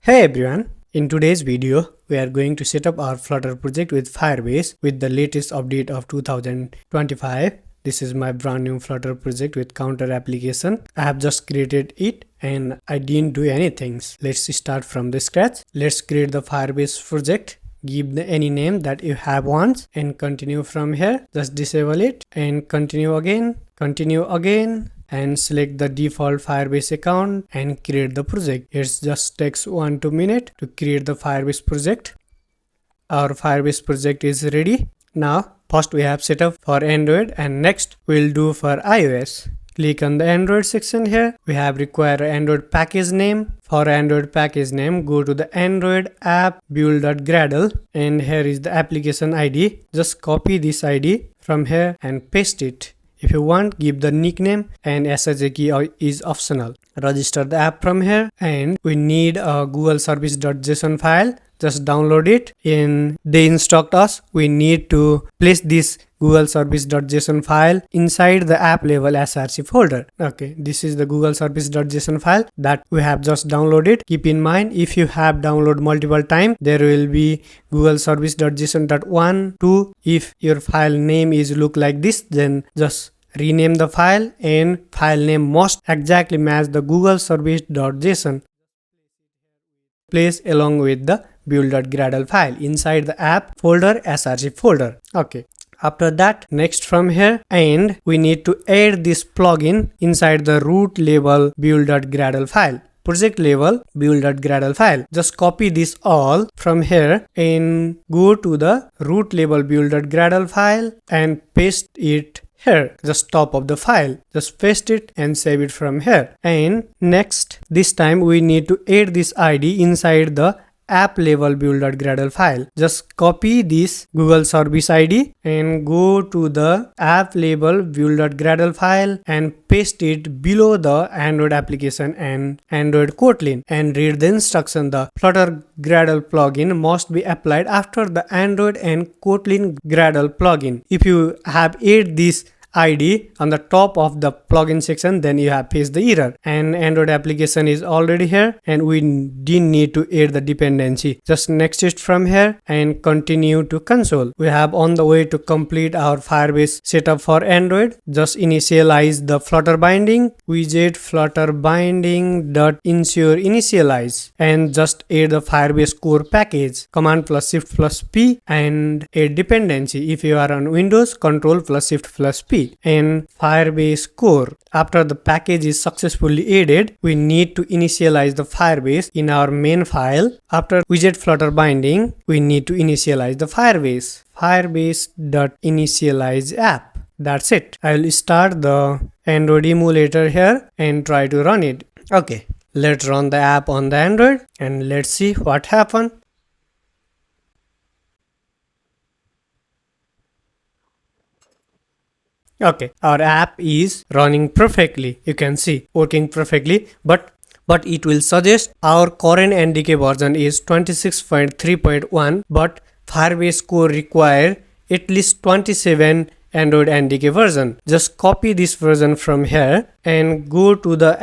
Hey everyone, in today's video we are going to set up our Flutter project with Firebase with the latest update of 2025. This is my brand new Flutter project with counter application. I have just created it and I didn't do anything. Let's start from the scratch. Let's create the Firebase project. Give any name that you have once and continue from here. Just disable it and continue again and select the default Firebase account and create the project. It just takes 1-2 minutes to create the Firebase project. Our Firebase project is ready. Now first we have set up for Android and next we'll do for iOS. Click on the Android section here. We have required Android package name. For Android package name, go to the Android app build.gradle and here is the application ID. Just copy this ID from here and paste it. If you want, give the nickname and SSH key is optional. Register the app from here and we need a Google service.json file. Just download it and they instruct us we need to place this Google service.json file inside the app level src folder. Okay, this is the Google service.json file that we have just downloaded. Keep in mind, if you have downloaded multiple times, there will be Google service.json.1, 2. If your file name is look like this, then just rename the file and file name must exactly match the Google service.json. Place along with the build.gradle file inside the app folder src folder. Okay. After that, next from here, and we need to add this plugin inside the root label build.gradle file. Project label build.gradle file. Just copy this all from here and go to the root label build.gradle file and paste it here, just top of the file. Just paste it and save it from here. And next, this time we need to add this ID inside the app level build.gradle file. Just copy this Google service ID and go to the app label build.gradle file and paste it below the Android application and Android Kotlin and read the instruction. The Flutter Gradle plugin must be applied after the Android and Kotlin Gradle plugin. If you have added this ID on the top of the plugin section, then you have faced the error and Android application is already here and we didn't need to add the dependency. Just next it from here and continue to console. We have on the way to complete our Firebase setup for Android. Just initialize the Flutter binding widget flutter binding dot ensure initialize and just add the Firebase core package command plus shift plus P and add dependency. If you are on Windows, control plus shift plus P and Firebase core. After the package is successfully added, we need to initialize the Firebase in our main file. After widget flutter binding, we need to initialize the Firebase.initialize app. That's it. I will start the Android emulator here and try to run it. Okay, let's run the app on the Android and let's see what happened. Okay, our app is running perfectly. You can see working perfectly, but it will suggest our current NDK version is 26.3.1, but Firebase core require at least 27 Android NDK version. Just copy this version from here and go to the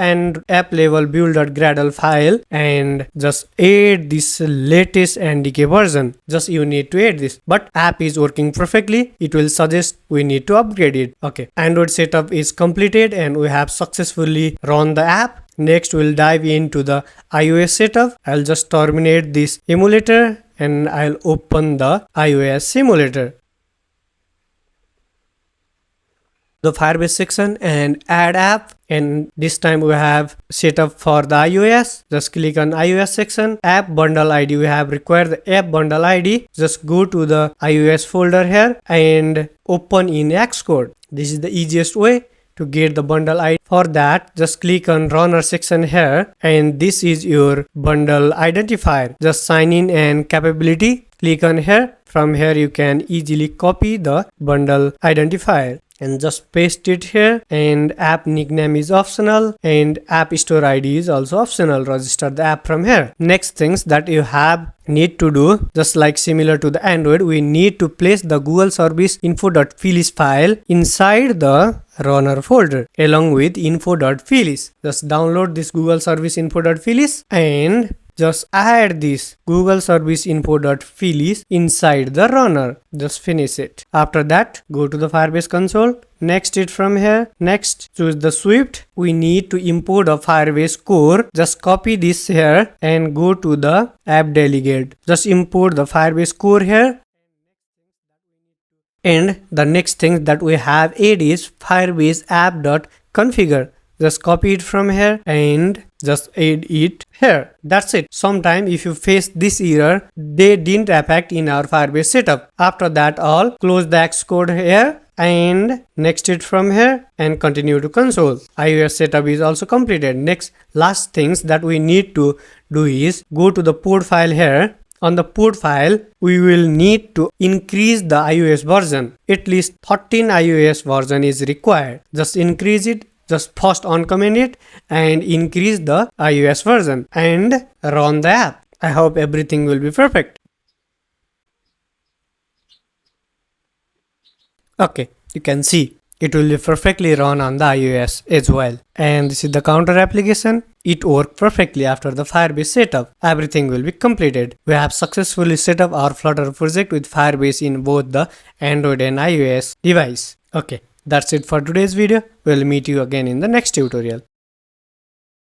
app level build.gradle file and just add this latest NDK version. Just you need to add this, but app is working perfectly. It will suggest we need to upgrade it. Okay, Android setup is completed and we have successfully run the app. Next we'll dive into the iOS setup. I'll just terminate this emulator and I'll open the iOS simulator. The Firebase section and add app, and this time we have set up for the iOS. Just click on iOS section, app bundle ID. We have required the app bundle ID. Just go to the iOS folder here and open in Xcode. This is the easiest way to get the bundle ID. For that, just click on runner section here and this is your bundle identifier. Just sign in and capability. Click on here. From here you can easily copy the bundle identifier and just paste it here, and app nickname is optional and app store ID is also optional. Register the app from here. Next things that you need to do, just like similar to the Android, we need to place the Google service info.files file inside the runner folder along with info.files. Just download this Google service info.files and just add this Google service info.files inside the runner. Just finish it. After that, go to the Firebase console. Next it from here. Next, choose the Swift. We need to import a Firebase core. Just copy this here and go to the app delegate. Just import the Firebase core here. And the next thing that we have add is Firebase app.configure. Just copy it from here and just add it here. That's it. Sometime if you face this error, they didn't affect in our Firebase setup. After that all, close the Xcode here and next it from here and continue to console. iOS setup is also completed. Next, last things that we need to do is go to the pod file here. On the pod file, we will need to increase the iOS version. At least 13 iOS version is required. Just increase it. Just first uncomment it and increase the iOS version and run the app. I hope everything will be perfect. Okay, you can see it will be perfectly run on the iOS as well. And this is the counter application. It worked perfectly after the Firebase setup. Everything will be completed. We have successfully set up our Flutter project with Firebase in both the Android and iOS device. Okay, that's it for today's video. We'll meet you again in the next tutorial.